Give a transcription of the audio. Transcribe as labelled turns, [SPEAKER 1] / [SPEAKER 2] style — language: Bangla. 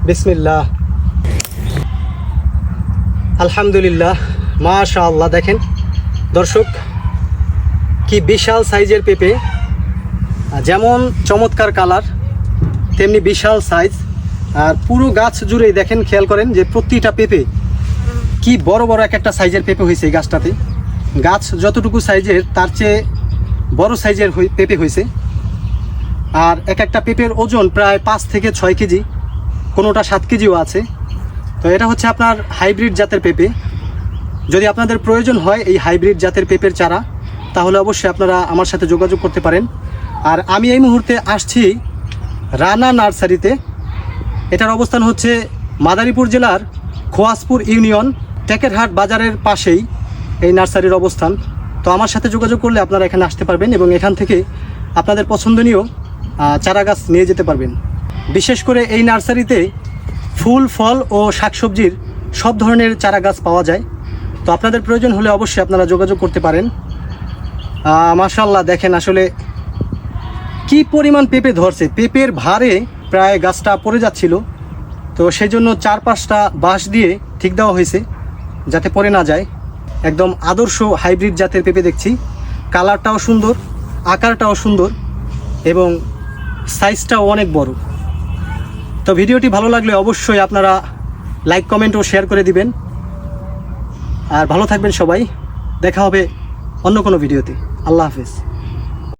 [SPEAKER 1] বিসমিল্লাহ, আলহামদুলিল্লাহ, মাশাআল্লাহ। দেখেন দর্শক, কি বিশাল সাইজের পেঁপে, যেমন চমৎকার কালার তেমনি বিশাল সাইজ। আর পুরো গাছ জুড়েই দেখেন, খেয়াল করেন যে প্রতিটা পেঁপে কি বড় বড় এক একটা সাইজের পেঁপে হয়েছে এই গাছটাতে। গাছ যতটুকু সাইজের তার চেয়ে বড় সাইজের পেঁপে হয়েছে। আর এক একটা পেঁপের ওজন প্রায় 5 থেকে 6 কেজি, কোনোটা 7 কেজিও আছে। তো এটা হচ্ছে আপনার হাইব্রিড জাতের পেঁপে। যদি আপনাদের প্রয়োজন হয় এই হাইব্রিড জাতের পেঁপের চারা, তাহলে অবশ্যই আপনারা আমার সাথে যোগাযোগ করতে পারেন। আর আমি এই মুহূর্তে আসছি রানা নার্সারিতে। এটার অবস্থান হচ্ছে মাদারীপুর জেলার খোয়াজপুর ইউনিয়ন টেকেরহাট বাজারের পাশেই এই নার্সারির অবস্থান। তো আমার সাথে যোগাযোগ করলে আপনারা এখানে আসতে পারবেন এবং এখান থেকে আপনাদের পছন্দনীয় চারা গাছ নিয়ে যেতে পারবেন। বিশেষ করে এই নার্সারিতে ফুল, ফল ও শাকসবজির সব ধরনের চারা গাছ পাওয়া যায়। তো আপনাদের প্রয়োজন হলে অবশ্যই আপনারা যোগাযোগ করতে পারেন। মাশাআল্লাহ, দেখেন আসলে কি পরিমাণ পেঁপে ধরছে। পেঁপের ভারে প্রায় গাছটা পড়ে যাচ্ছিল, তো সেই জন্য 4-5টা বাঁশ দিয়ে ঠিক দেওয়া হয়েছে যাতে পড়ে না যায়। একদম আদর্শ হাইব্রিড জাতের পেঁপে দেখছি। কালারটাও সুন্দর, আকারটাও সুন্দর এবং সাইজটাও অনেক বড়। তো ভিডিওটি ভালো লাগলে অবশ্যই আপনারা লাইক, কমেন্ট ও শেয়ার করে দিবেন। আর ভালো থাকবেন সবাই। দেখা হবে অন্য কোনো ভিডিওতে। আল্লাহ হাফেজ।